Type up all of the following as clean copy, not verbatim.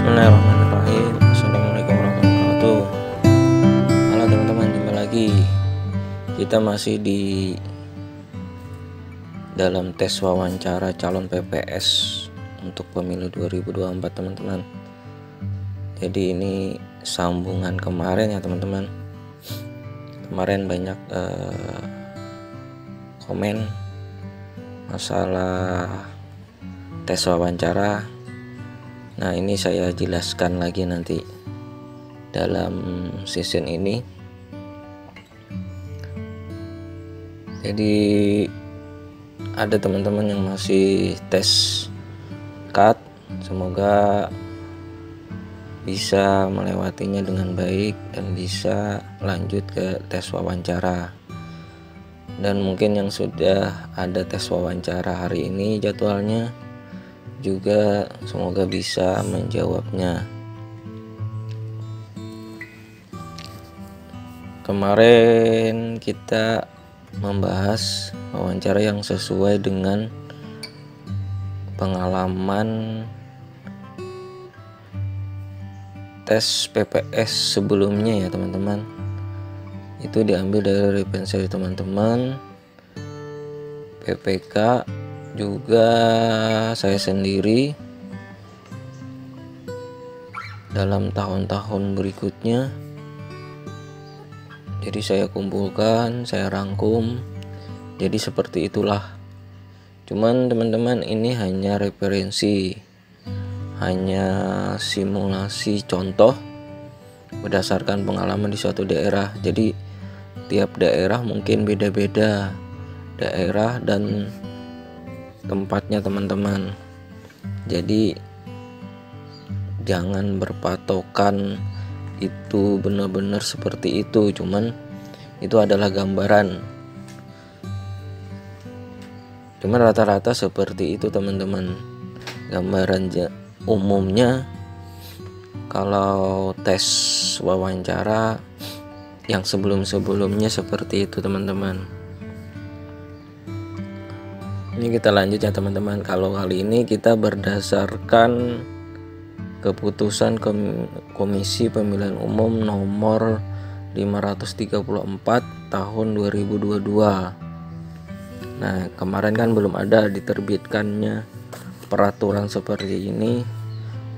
Bismillahirrahmanirrahim. Assalamualaikum warahmatullahi wabarakatuh. Halo teman-teman, jumpa lagi. Kita masih di dalam tes wawancara calon PPS untuk pemilu 2024 teman-teman. Jadi ini sambungan kemarin ya teman-teman. Kemarin banyak komen masalah tes wawancara. Nah, ini saya jelaskan lagi nanti dalam season ini. Jadi ada teman-teman yang masih tes CAT, semoga bisa melewatinya dengan baik dan bisa lanjut ke tes wawancara. Dan mungkin yang sudah ada tes wawancara hari ini jadwalnya juga semoga bisa menjawabnya. Kemarin kita membahas wawancara yang sesuai dengan pengalaman tes PPS sebelumnya ya teman-teman. Itu diambil dari referensi teman-teman, PPK, juga saya sendiri dalam tahun-tahun berikutnya. Jadi saya kumpulkan, saya rangkum, jadi seperti itulah. Cuman teman-teman, ini hanya referensi, hanya simulasi contoh berdasarkan pengalaman di suatu daerah. Jadi tiap daerah mungkin beda-beda, daerah dan tempatnya teman-teman. Jadi jangan berpatokan itu benar-benar seperti itu, cuman itu adalah gambaran. Cuman rata-rata seperti itu teman-teman, gambaran umumnya. Kalau tes wawancara yang sebelum-sebelumnya seperti itu teman-teman. Ini kita lanjut ya teman-teman. Kalau kali ini kita berdasarkan keputusan Komisi Pemilihan Umum nomor 534 tahun 2022. Nah, kemarin kan belum ada diterbitkannya peraturan seperti ini.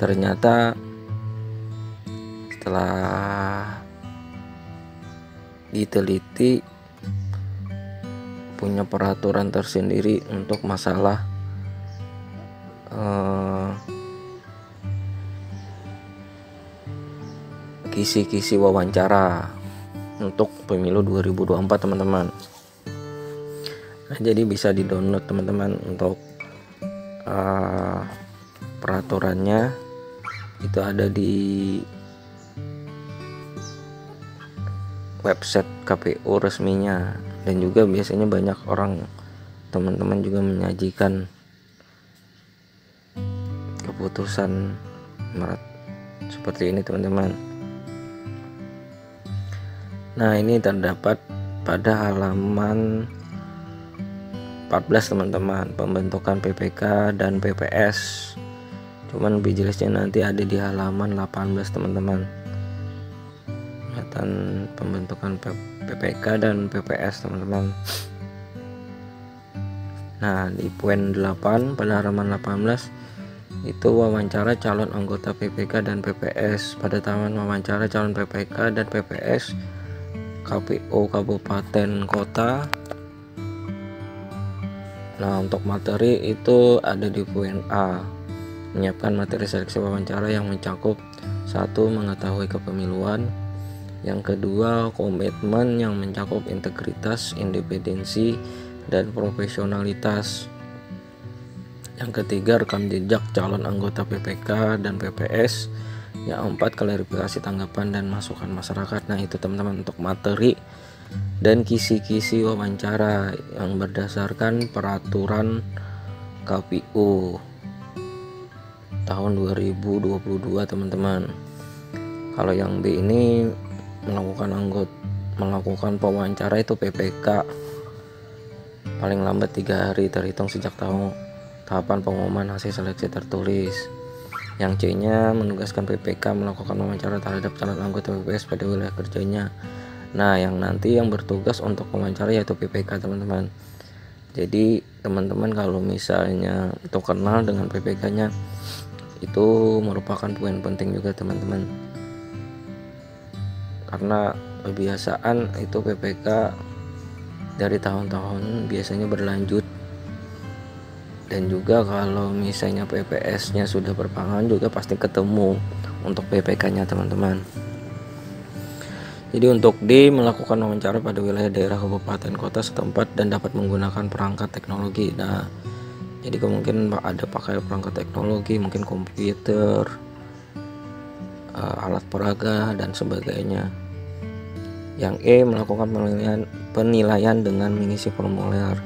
Ternyata setelah diteliti punya peraturan tersendiri untuk masalah kisi-kisi wawancara untuk pemilu 2024 teman-teman. Nah, jadi bisa di-download teman-teman untuk peraturannya. Itu ada di website KPU resminya. Dan juga biasanya banyak orang teman-teman juga menyajikan keputusan seperti ini teman-teman. Nah, ini terdapat pada halaman 14 teman-teman, pembentukan PPK dan PPS. Cuman lebih jelasnya nanti ada di halaman 18 teman-teman. Pembentukan PPK dan PPS teman-teman. Nah, di poin 8 pada halaman 18 itu wawancara calon anggota PPK dan PPS. Pada tahapan wawancara calon PPK dan PPS KPU kabupaten kota. Nah, untuk materi itu ada di poin A, menyiapkan materi seleksi wawancara yang mencakup: 1. Mengetahui kepemiluan. Yang kedua, komitmen yang mencakup integritas, independensi, dan profesionalitas. Yang ketiga, rekam jejak calon anggota PPK dan PPS. Yang keempat, klarifikasi tanggapan dan masukan masyarakat. Nah, itu teman-teman untuk materi dan kisi-kisi wawancara yang berdasarkan peraturan KPU tahun 2022 teman-teman. Kalau yang B ini melakukan pewawancara itu PPK paling lambat 3 hari terhitung sejak tahapan pengumuman hasil seleksi tertulis. Yang C-nya menugaskan PPK melakukan wawancara terhadap calon anggota PPS pada wilayah kerjanya. Nah, yang nanti yang bertugas untuk wawancara yaitu PPK, teman-teman. Jadi teman-teman kalau misalnya itu kenal dengan PPK-nya, itu merupakan poin penting juga, teman-teman. Karena kebiasaan itu PPK dari tahun-tahun biasanya berlanjut, dan juga kalau misalnya PPS-nya sudah berpengalaman juga pasti ketemu untuk PPK-nya, teman-teman. Jadi untuk D, melakukan wawancara pada wilayah daerah kabupaten kota setempat dan dapat menggunakan perangkat teknologi. Nah, jadi kemungkinan ada pakai perangkat teknologi, mungkin komputer, alat peraga dan sebagainya. Yang E, melakukan penilaian dengan mengisi formulir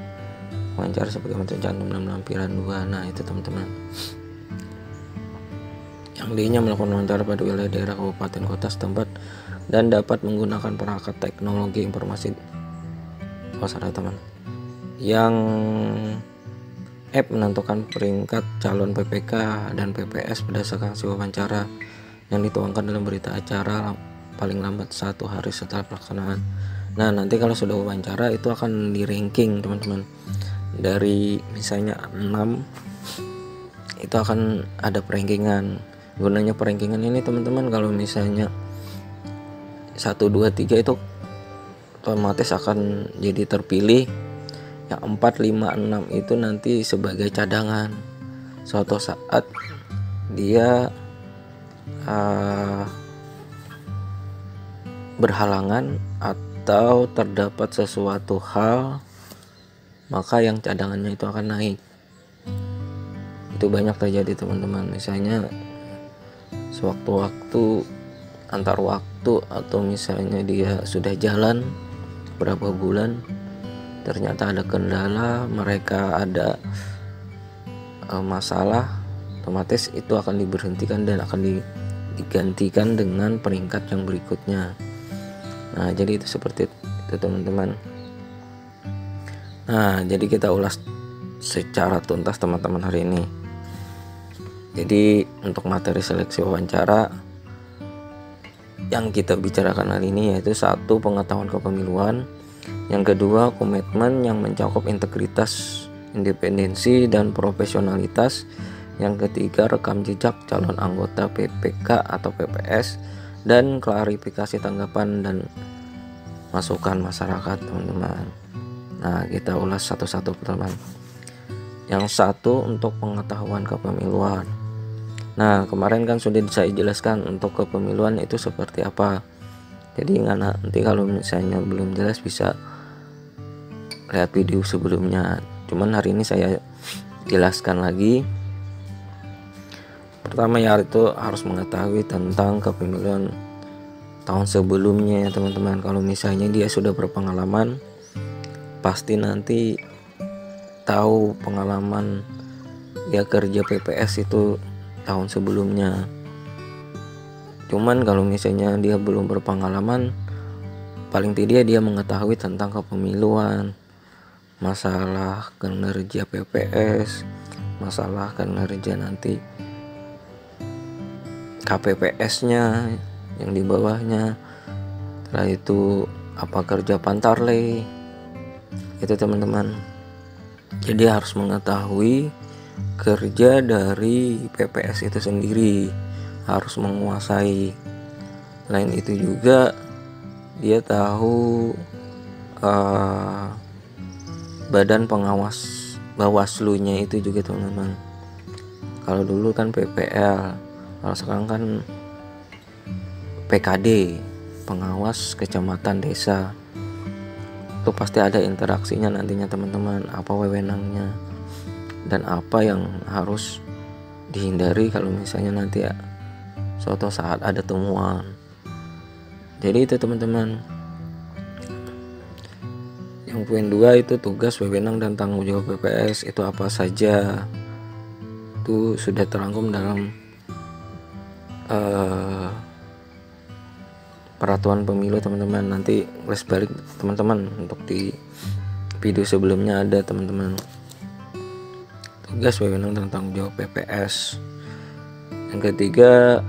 wawancara sebagaimana tercantum dalam lampiran 2. Nah, itu teman-teman. Yang D-nya melakukan wawancara pada wilayah daerah kabupaten kota setempat dan dapat menggunakan perangkat teknologi informasi. Teman. Yang F, menentukan peringkat calon PPK dan PPS berdasarkan hasil wawancara yang dituangkan dalam berita acara paling lambat 1 hari setelah pelaksanaan. Nah, nanti kalau sudah wawancara itu akan di ranking, teman-teman. Dari misalnya 6 itu akan ada perankingan. Gunanya perankingan ini, teman-teman, kalau misalnya 1, 2, 3 itu otomatis akan jadi terpilih. Yang 4, 5, 6 itu nanti sebagai cadangan. Suatu saat dia berhalangan atau terdapat sesuatu hal, maka yang cadangannya itu akan naik. Itu banyak terjadi, teman-teman. Misalnya sewaktu-waktu, antar waktu, atau misalnya dia sudah jalan berapa bulan, ternyata ada kendala, mereka ada masalah, otomatis itu akan diberhentikan dan akan digantikan dengan peringkat yang berikutnya. Nah, jadi itu seperti itu, teman-teman. Nah, jadi kita ulas secara tuntas, teman-teman, hari ini. Jadi untuk materi seleksi wawancara yang kita bicarakan hari ini yaitu 1, pengetahuan kepemiluan. Yang kedua, komitmen yang mencakup integritas, independensi, dan profesionalitas. Yang ketiga, rekam jejak calon anggota PPK atau PPS dan klarifikasi tanggapan dan masukan masyarakat, teman-teman. Nah, kita ulas satu-satu, teman. Yang 1, untuk pengetahuan kepemiluan. Nah, kemarin kan sudah saya jelaskan untuk kepemiluan itu seperti apa. Jadi nanti kalau misalnya belum jelas bisa lihat video sebelumnya. Cuman hari ini saya jelaskan lagi. Pertama yaitu harus mengetahui tentang kepemiluan tahun sebelumnya, teman-teman. Kalau misalnya dia sudah berpengalaman, pasti nanti tahu pengalaman dia kerja PPS itu tahun sebelumnya. Cuman kalau misalnya dia belum berpengalaman, paling tidak dia mengetahui tentang kepemiluan, masalah kinerja PPS, masalah kinerja nanti KPPS-nya yang di bawahnya. Setelah itu apa kerja pantarley, itu, teman-teman. Jadi harus mengetahui kerja dari PPS itu sendiri, harus menguasai. Selain itu juga dia tahu badan pengawas Bawaslu-nya itu juga, teman-teman. Kalau dulu kan PPL, kalau sekarang kan PKD, pengawas kecamatan desa. Itu pasti ada interaksinya nantinya, teman-teman, apa wewenangnya dan apa yang harus dihindari kalau misalnya nanti suatu saat ada temuan. Jadi itu, teman-teman. Yang poin 2 itu tugas, wewenang, dan tanggung jawab PPS itu apa saja. Itu sudah terangkum dalam peraturan pemilu, teman-teman. Nanti flash balik, teman-teman, untuk di video sebelumnya ada, teman-teman. Tugas, wewenang, dan tanggung jawab PPS. Yang ketiga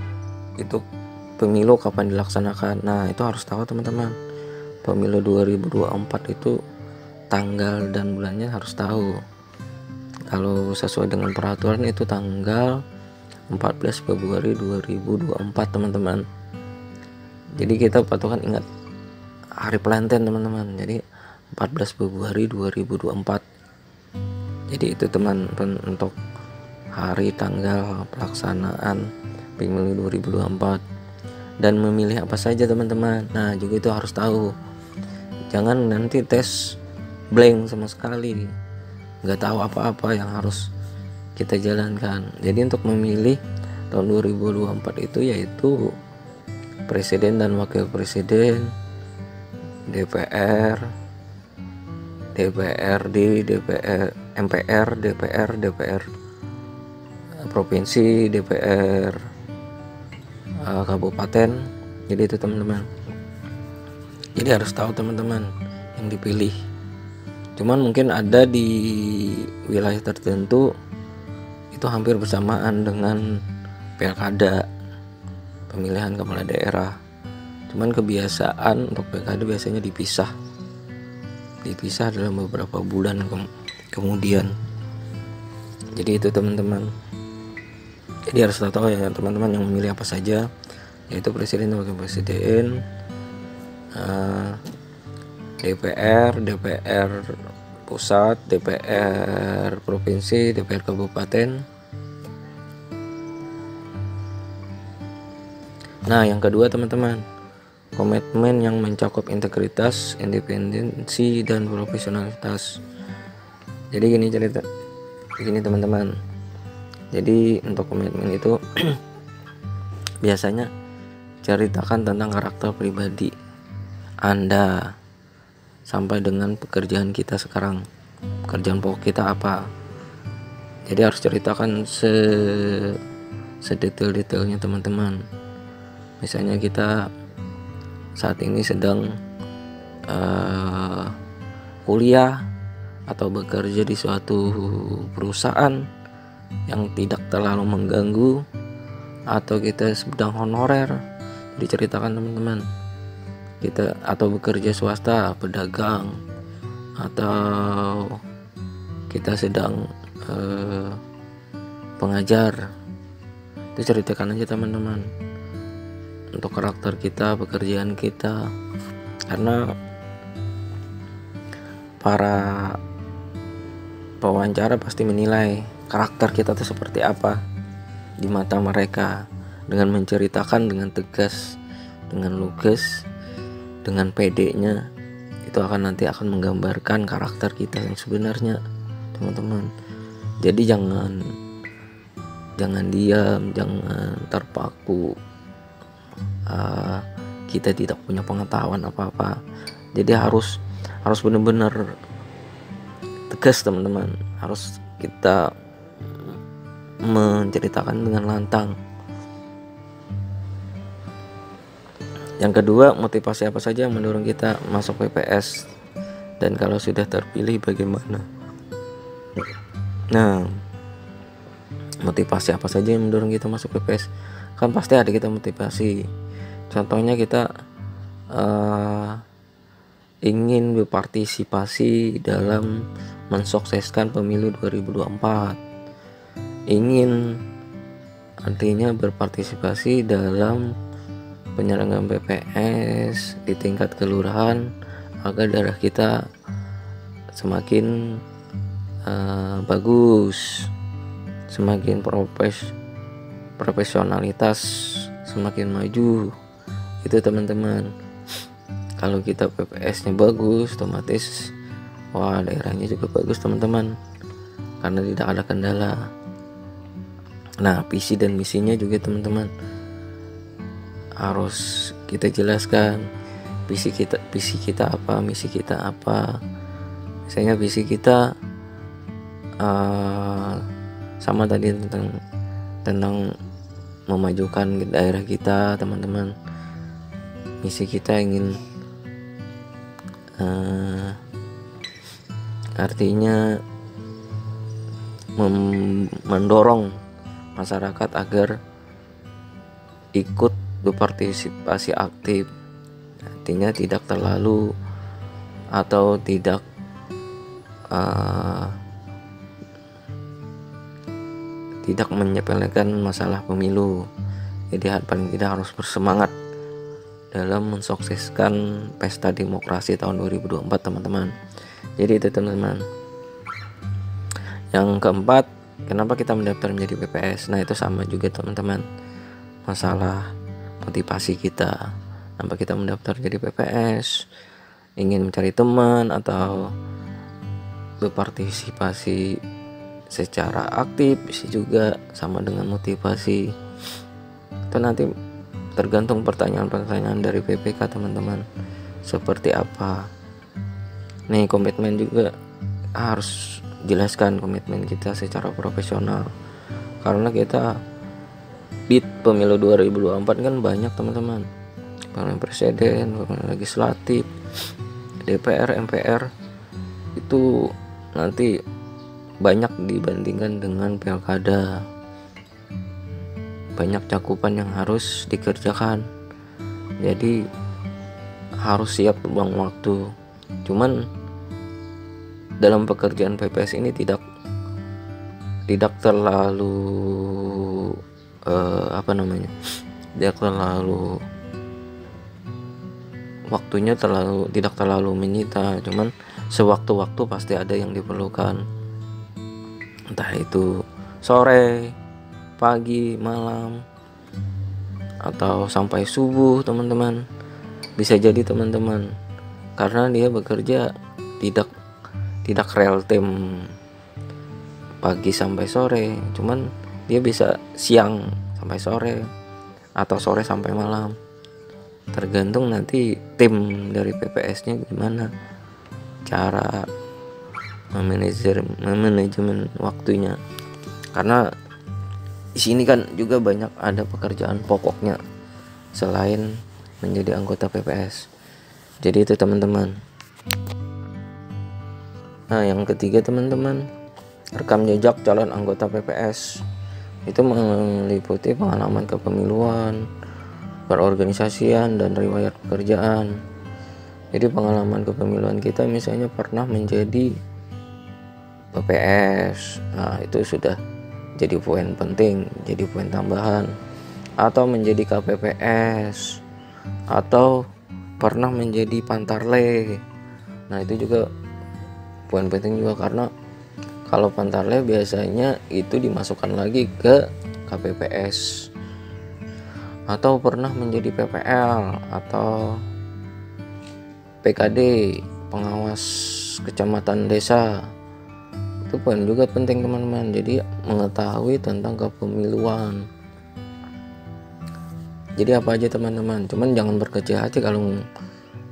itu pemilu kapan dilaksanakan. Nah, itu harus tahu teman-teman. Pemilu 2024 itu tanggal dan bulannya harus tahu. Kalau sesuai dengan peraturan itu tanggal 14 Februari 2024 teman-teman. Jadi kita patokan ingat hari pelantian teman-teman. Jadi 14 Februari 2024. Jadi itu teman-teman untuk hari tanggal pelaksanaan pemilu 2024. Dan memilih apa saja teman-teman. Nah, juga itu harus tahu. Jangan nanti tes blank sama sekali, nggak tahu apa-apa yang harus kita jalankan. Jadi untuk memilih tahun 2024 itu yaitu presiden dan wakil presiden, DPR, DPRD, DPR, MPR, DPR provinsi, DPR kabupaten. Jadi itu teman-teman. Jadi harus tahu teman-teman yang dipilih. Cuman mungkin ada di wilayah tertentu itu hampir bersamaan dengan pilkada, pemilihan kepala daerah. Cuman kebiasaan untuk pilkada biasanya dipisah dalam beberapa bulan kemudian. Jadi itu teman-teman. Jadi harus tahu ya teman-teman yang memilih apa saja, yaitu presiden dan wakil presiden, DPR pusat, DPR provinsi, DPR kabupaten. Nah, yang kedua teman-teman, komitmen yang mencakup integritas, independensi, dan profesionalitas. Jadi gini teman-teman. Jadi untuk komitmen itu biasanya ceritakan tentang karakter pribadi Anda sampai dengan pekerjaan kita sekarang, pekerjaan pokok kita apa. Jadi harus ceritakan sedetail-detailnya teman-teman. Misalnya kita saat ini sedang kuliah atau bekerja di suatu perusahaan yang tidak terlalu mengganggu, atau kita sedang honorer, diceritakan teman-teman. Kita atau bekerja swasta, pedagang, atau kita sedang pengajar, itu ceritakan aja teman-teman untuk karakter kita, pekerjaan kita. Karena para pewawancara pasti menilai karakter kita itu seperti apa di mata mereka, dengan menceritakan dengan tegas, dengan lugas, dengan pedenya. Itu nanti akan menggambarkan karakter kita yang sebenarnya teman-teman. Jadi jangan diam, jangan terpaku kita tidak punya pengetahuan apa-apa. Jadi harus benar-benar tegas teman-teman. Harus kita menceritakan dengan lantang. Yang kedua, motivasi apa saja yang mendorong kita masuk PPS, dan kalau sudah terpilih bagaimana. Nah, motivasi apa saja yang mendorong kita masuk PPS? Kan pasti ada kita motivasi. Contohnya kita ingin berpartisipasi dalam mensukseskan pemilu 2024. Ingin artinya berpartisipasi dalam penyelenggaraan PPS di tingkat kelurahan agar daerah kita semakin bagus, semakin profesionalitas semakin maju. Itu teman-teman. Kalau kita PPS-nya bagus, otomatis daerahnya juga bagus teman-teman, karena tidak ada kendala. Nah, visi dan misinya juga teman-teman harus kita jelaskan. Visi kita apa, misi kita apa. Misalnya visi kita sama tadi tentang memajukan daerah kita teman-teman. Misi kita ingin artinya mendorong masyarakat agar ikut berpartisipasi aktif, artinya tidak terlalu atau tidak menyepelekan masalah pemilu. Jadi paling tidak harus bersemangat dalam mensukseskan pesta demokrasi tahun 2024 teman-teman. Jadi itu teman-teman. Yang keempat, kenapa kita mendaftar menjadi PPS? Nah itu sama juga teman-teman, masalah motivasi kita. Kenapa kita mendaftar jadi PPS? Ingin mencari teman atau berpartisipasi secara aktif, bisa juga sama dengan motivasi. Itu nanti tergantung pertanyaan-pertanyaan dari PPK teman-teman seperti apa. Nih komitmen juga harus jelaskan komitmen kita secara profesional, karena kita di pemilu 2024 kan banyak teman-teman, pemilihan presiden, pemilihan legislatif, DPR, MPR, itu nanti banyak dibandingkan dengan pilkada, banyak cakupan yang harus dikerjakan, jadi harus siap luang waktu. Cuman dalam pekerjaan PPS ini tidak terlalu tidak terlalu waktunya tidak terlalu menyita, cuman sewaktu-waktu pasti ada yang diperlukan, entah itu sore, pagi, malam, atau sampai subuh teman-teman. Bisa jadi teman-teman, karena dia bekerja tidak real time pagi sampai sore, cuman dia bisa siang sampai sore atau sore sampai malam, tergantung nanti tim dari PPS-nya gimana cara manajemen waktunya. Karena di sini kan juga banyak ada pekerjaan pokoknya selain menjadi anggota PPS. Jadi itu teman-teman. Nah yang ketiga teman-teman, rekam jejak calon anggota PPS itu meliputi pengalaman kepemiluan, perorganisasian, dan riwayat pekerjaan. Jadi pengalaman kepemiluan kita misalnya pernah menjadi PPS, nah itu sudah jadi poin penting, jadi poin tambahan. Atau menjadi KPPS, atau pernah menjadi Pantarle. Nah itu juga poin penting juga, karena kalau Pantarle biasanya itu dimasukkan lagi ke KPPS. Atau pernah menjadi PPL atau PKD, pengawas kecamatan desa. Itu poin juga penting teman-teman. Jadi mengetahui tentang kepemiluan. Jadi apa aja teman-teman, cuman jangan berkecil hati kalau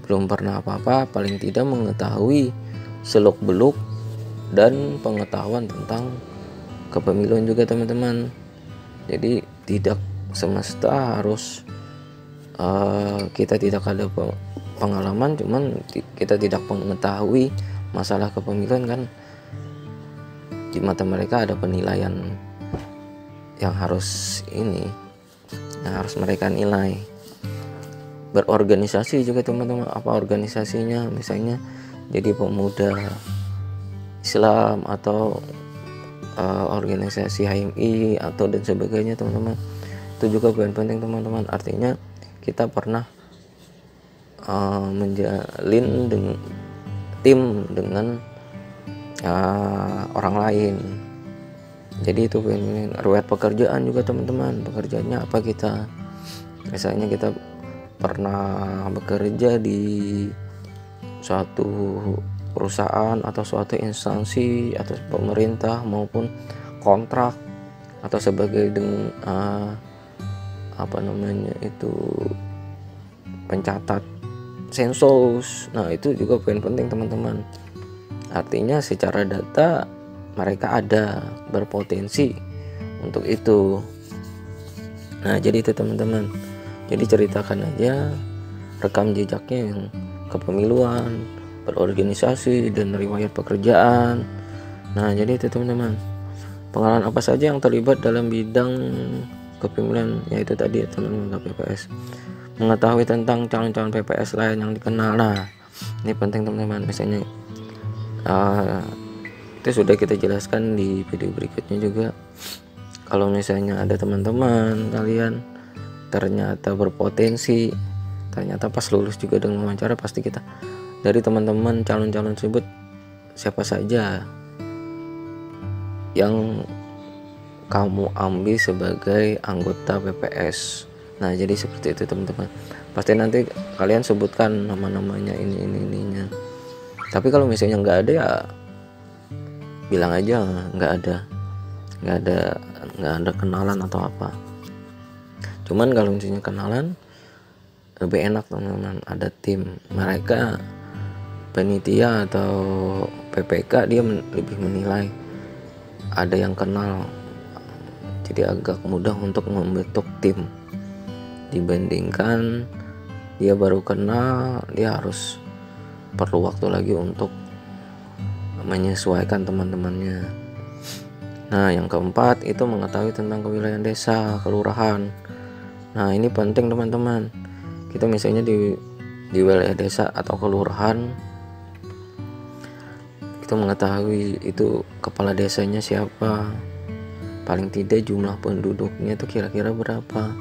belum pernah apa-apa, paling tidak mengetahui seluk-beluk dan pengetahuan tentang kepemiluan juga teman-teman. Jadi tidak semesta harus kita tidak ada pengalaman, cuman kita tidak mengetahui masalah kepemiluan kan, di mata mereka ada penilaian yang harus mereka nilai. Berorganisasi juga teman-teman, apa organisasinya, misalnya jadi pemuda Islam atau organisasi HMI atau dan sebagainya teman-teman. Itu juga poin penting teman-teman, artinya kita pernah menjalin tim dengan orang lain. Jadi itu riwayat pekerjaan juga teman-teman, pekerjaannya apa kita, misalnya kita pernah bekerja di suatu perusahaan atau suatu instansi atau pemerintah maupun kontrak atau sebagai pencatat sensus. Nah itu juga poin penting teman-teman, artinya secara data mereka ada berpotensi untuk itu. Nah jadi itu teman-teman, jadi ceritakan aja rekam jejaknya yang kepemiluan, berorganisasi, dan riwayat pekerjaan. Nah jadi itu teman-teman, pengalaman apa saja yang terlibat dalam bidang kepemilian, yaitu tadi teman-teman KPPS. Mengetahui tentang calon-calon PPS lain yang dikenal. Nah, ini penting teman-teman. Misalnya itu sudah kita jelaskan di video berikutnya juga. Kalau misalnya ada teman-teman kalian ternyata berpotensi, ternyata pas lulus juga dengan wawancara, pasti kita dari teman-teman calon-calon tersebut siapa saja yang kamu ambil sebagai anggota PPS. Nah, jadi seperti itu teman-teman. Pasti nanti kalian sebutkan nama-namanya, ininya. Tapi kalau misalnya nggak ada, ya bilang aja nggak ada kenalan atau apa. Cuman kalau misalnya kenalan lebih enak teman-teman. Ada tim, mereka panitia atau PPK, dia lebih menilai ada yang kenal, jadi agak mudah untuk membentuk tim dibandingkan dia baru kenal, dia harus perlu waktu lagi untuk menyesuaikan teman-temannya. Nah, yang keempat itu mengetahui tentang kewilayahan desa, kelurahan. Nah, ini penting teman-teman. Kita misalnya di wilayah desa atau kelurahan, kita mengetahui itu kepala desanya siapa, paling tidak jumlah penduduknya itu kira-kira berapa,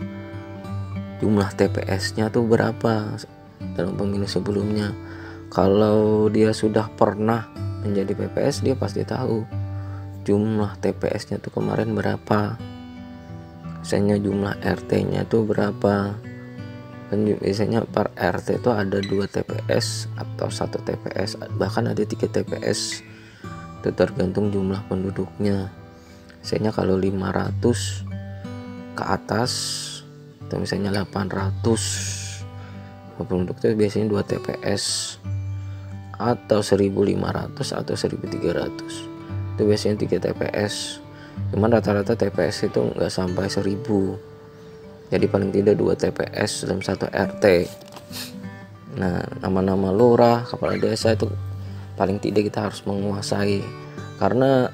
jumlah TPS-nya tuh berapa dalam pemilu sebelumnya. Kalau dia sudah pernah menjadi PPS, dia pasti tahu jumlah TPS-nya tuh kemarin berapa, misalnya jumlah RT-nya tuh berapa. Dan biasanya per RT itu ada 2 TPS atau 1 TPS, bahkan ada 3 TPS, itu tergantung jumlah penduduknya. Misalnya kalau 500 ke atas, atau misalnya 800 penduduk itu biasanya 2 TPS, atau 1500 atau 1300 itu biasanya 3 TPS. Cuman rata-rata TPS itu nggak sampai 1000, jadi paling tidak 2 TPS dalam 1 RT. Nah, nama-nama lurah, kepala desa itu paling tidak kita harus menguasai, karena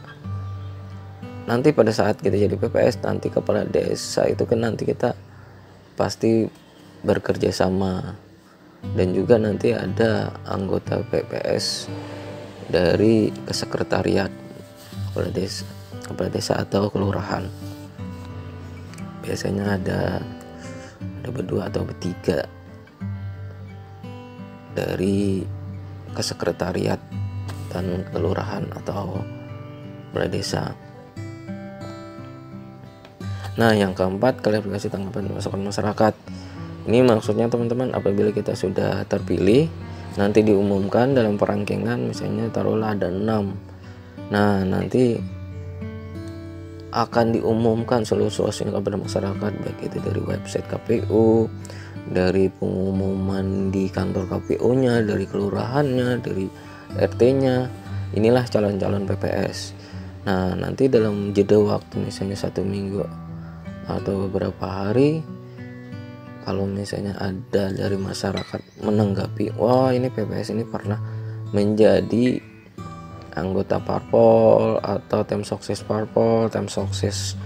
nanti pada saat kita jadi PPS, nanti kepala desa itu kan nanti kita pasti bekerja sama, dan juga nanti ada anggota PPS dari kesekretariat kepala desa atau kelurahan. Biasanya ada berdua atau bertiga dari kesekretariat dan kelurahan atau kepala desa. Nah, yang keempat, klarifikasi tanggapan masukan masyarakat. Ini maksudnya teman-teman, apabila kita sudah terpilih, nanti diumumkan dalam perangkingan, misalnya taruhlah ada 6. Nah, nanti akan diumumkan seluruh suasana kepada masyarakat, baik itu dari website KPU, dari pengumuman di kantor KPU-nya, dari kelurahannya, dari RT-nya. Inilah calon-calon PPS. Nah, nanti dalam jeda waktu misalnya 1 minggu atau beberapa hari, kalau misalnya ada dari masyarakat menanggapi, wah ini PPS ini pernah menjadi anggota parpol atau tim sukses parpol, tim sukses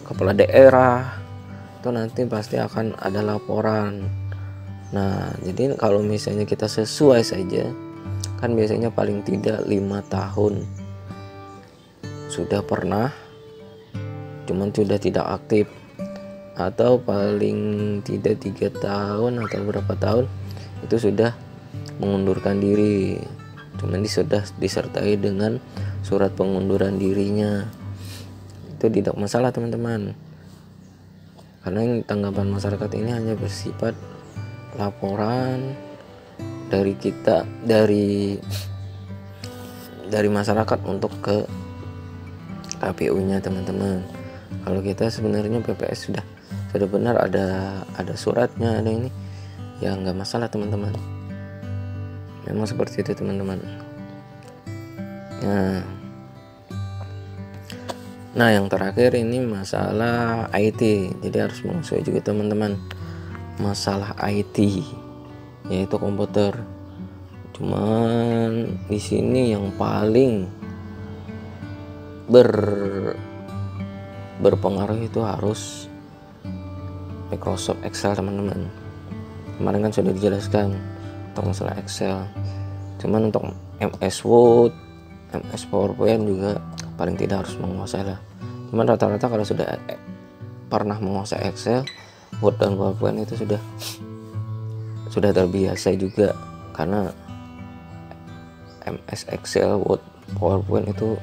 kepala daerah, itu nanti pasti akan ada laporan. Nah, jadi kalau misalnya kita sesuai saja, kan biasanya paling tidak 5 tahun sudah pernah, cuman sudah tidak aktif, atau paling tidak 3 tahun atau berapa tahun itu sudah mengundurkan diri, cuman sudah disertai dengan surat pengunduran dirinya. Itu tidak masalah teman-teman, karena yang tanggapan masyarakat ini hanya bersifat laporan dari kita, dari masyarakat untuk ke KPU-nya teman-teman. Kalau kita sebenarnya PPS sudah benar, ada suratnya, ada ini, ya nggak masalah teman-teman. Memang seperti itu teman-teman. Nah, yang terakhir ini masalah IT. Jadi harus menguasai juga teman-teman masalah IT, yaitu komputer. Cuman di sini yang paling berpengaruh itu harus Microsoft Excel teman-teman. Kemarin kan sudah dijelaskan untuk masalah Excel. Cuman untuk MS Word, MS PowerPoint juga paling tidak harus menguasai lah. Cuman rata-rata kalau sudah pernah menguasai Excel, Word dan PowerPoint itu sudah terbiasa juga, karena MS Excel, Word, PowerPoint itu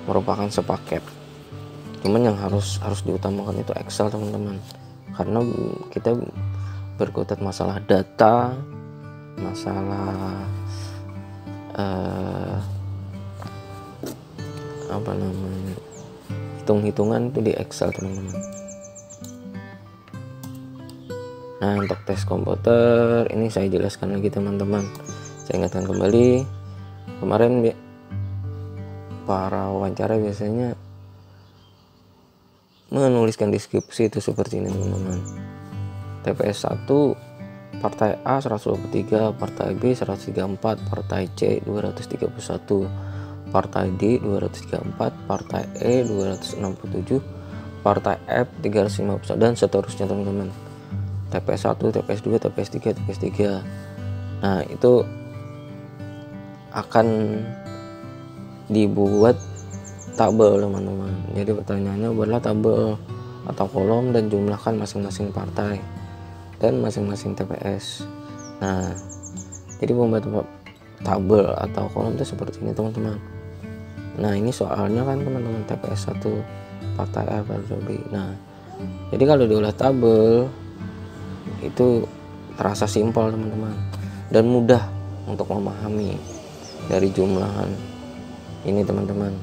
merupakan sepaket. Cuman yang harus diutamakan itu Excel teman-teman, karena kita berkutat masalah data, masalah hitung-hitungan itu di Excel teman-teman. Nah, untuk tes komputer ini saya jelaskan lagi teman-teman. Saya ingatkan kembali, kemarin para wawancara biasanya menuliskan deskripsi itu seperti ini teman-teman. TPS 1 partai A 123, partai B 134, partai C 231, partai D 234, partai E 267, partai F 351 dan seterusnya teman-teman. TPS 1, TPS 2, TPS 3, TPS 3. Nah, itu akan dibuat tabel teman-teman. Jadi pertanyaannya buatlah tabel atau kolom dan jumlahkan masing-masing partai dan masing-masing TPS. Nah, jadi membuat tabel atau kolom itu seperti ini teman-teman. Nah, ini soalnya kan teman-teman, TPS 1 partai A partai B. Nah, jadi kalau diolah tabel itu terasa simpel teman-teman dan mudah untuk memahami dari jumlahan ini teman-teman.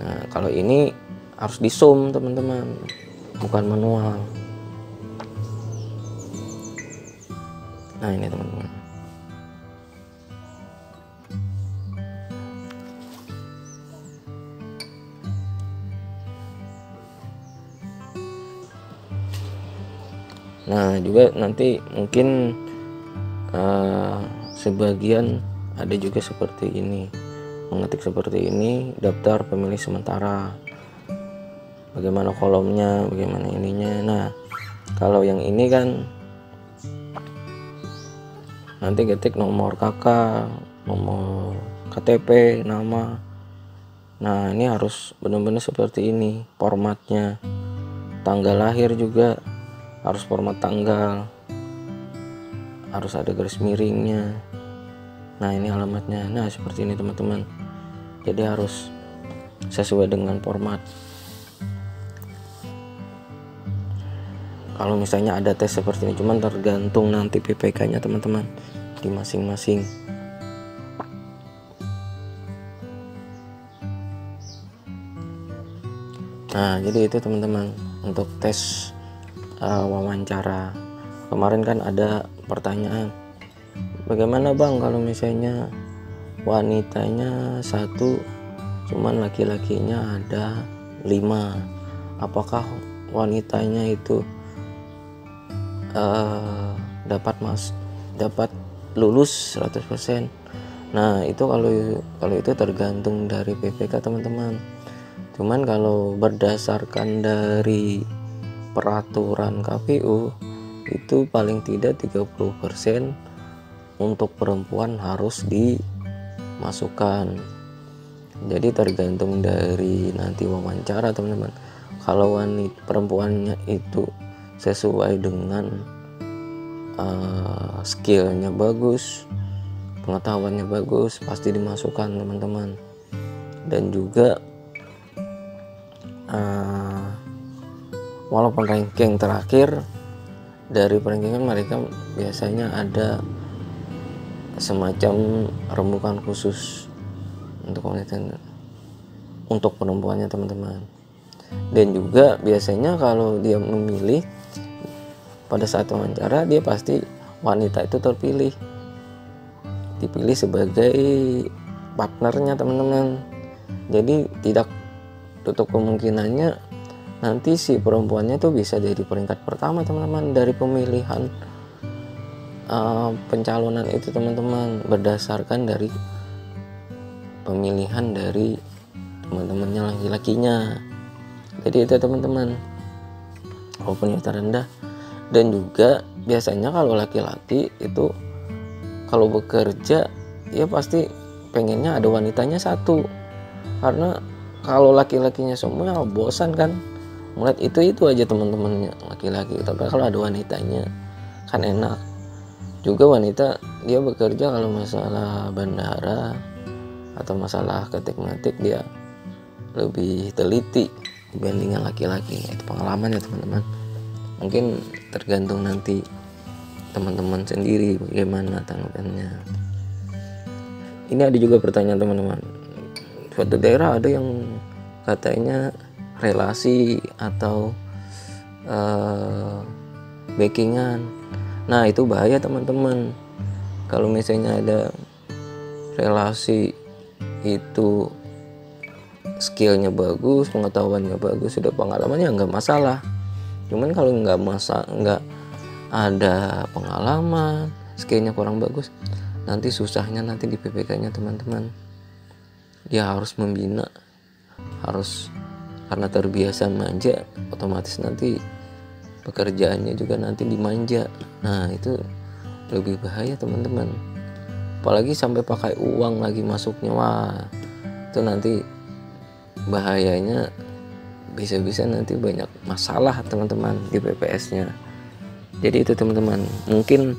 Nah, kalau ini harus di-sum teman-teman, bukan manual. Nah, ini teman-teman. Nah, juga nanti mungkin sebagian ada juga seperti ini, mengetik seperti ini, daftar pemilih sementara, bagaimana kolomnya, bagaimana ininya. Nah, kalau yang ini kan nanti ketik nomor KK, nomor KTP, nama. Nah, ini harus benar-benar seperti ini formatnya. Tanggal lahir juga harus format tanggal, harus ada garis miringnya. Nah, ini alamatnya. Nah, seperti ini teman-teman. Jadi harus sesuai dengan format. Kalau misalnya ada tes seperti ini, cuman tergantung nanti PPK-nya teman-teman di masing-masing. Nah, jadi itu teman-teman untuk tes wawancara. Kemarin kan ada pertanyaan, bagaimana bang kalau misalnya wanitanya 1 cuman laki-lakinya ada 5, apakah wanitanya itu dapat lulus 100%? Nah, itu kalau itu tergantung dari PPK teman-teman. Cuman kalau berdasarkan dari peraturan KPU itu paling tidak 30% untuk perempuan harus dimasukkan. Jadi tergantung dari nanti wawancara teman-teman. Kalau wanita perempuannya itu sesuai dengan skillnya bagus, pengetahuannya bagus, pasti dimasukkan teman-teman. Dan juga walaupun ranking terakhir, dari rankingan mereka biasanya ada semacam rembukan khusus untuk wanita, untuk perempuannya teman-teman. Dan juga biasanya kalau dia memilih pada saat wawancara, dia pasti wanita itu dipilih sebagai partnernya teman-teman. Jadi tidak tutup kemungkinannya nanti si perempuannya tuh bisa jadi peringkat pertama teman-teman dari pemilihan pencalonan itu teman-teman, berdasarkan dari pemilihan dari teman-temannya laki-lakinya. Jadi itu teman-teman, walaupun nyata rendah. Dan juga biasanya kalau laki-laki itu kalau bekerja ya pasti pengennya ada wanitanya satu, karena kalau laki-lakinya semua bosan kan ngeliat itu aja teman-temannya laki-laki. Tapi kalau ada wanitanya kan enak juga. Wanita dia bekerja kalau masalah bandara atau masalah ketik-metik dia lebih teliti dibandingkan laki-laki. Itu pengalaman ya teman-teman, mungkin tergantung nanti teman-teman sendiri bagaimana tanggapannya. Ini ada juga pertanyaan teman-teman, suatu daerah ada yang katanya relasi atau backingan. Nah itu bahaya teman-teman. Kalau misalnya ada relasi itu skillnya bagus, pengetahuannya bagus, sudah pengalamannya nggak masalah. Cuman kalau nggak ada pengalaman, skillnya kurang bagus, nanti susahnya nanti di PPK-nya teman-teman. Dia harus membina, harus, karena terbiasa manja, otomatis nanti pekerjaannya juga nanti dimanja. Nah itu lebih bahaya teman-teman, apalagi sampai pakai uang lagi masuknya. Wah itu nanti bahayanya bisa-bisa nanti banyak masalah teman-teman di PPS-nya. Jadi itu teman-teman, mungkin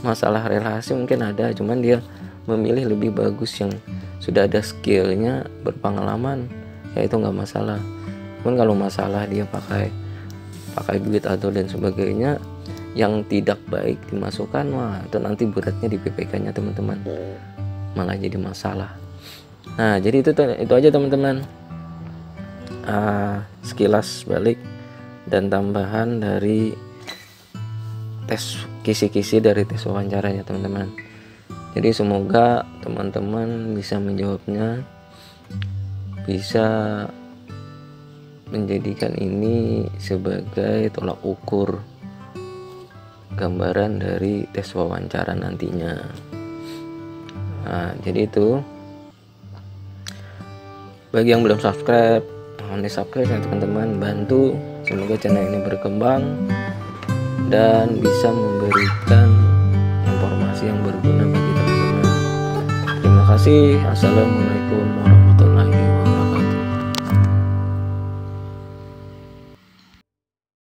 masalah relasi mungkin ada, cuman dia memilih lebih bagus yang sudah ada skillnya, berpengalaman, ya itu nggak masalah. Cuman kalau masalah dia pakai duit atau dan sebagainya yang tidak baik dimasukkan, wah itu nanti beratnya di PPK-nya teman-teman, malah jadi masalah. Nah jadi itu aja teman-teman, sekilas balik dan tambahan dari tes kisi-kisi dari tes wawancaranya teman-teman. Jadi semoga teman-teman bisa menjawabnya, bisa menjadikan ini sebagai tolak ukur gambaran dari tes wawancara nantinya. Nah jadi itu, bagi yang belum subscribe, mohon di subscribe ya teman-teman, bantu semoga channel ini berkembang dan bisa memberikan informasi yang berguna bagi teman-teman. Terima kasih. Assalamualaikum warahmatullahi wabarakatuh.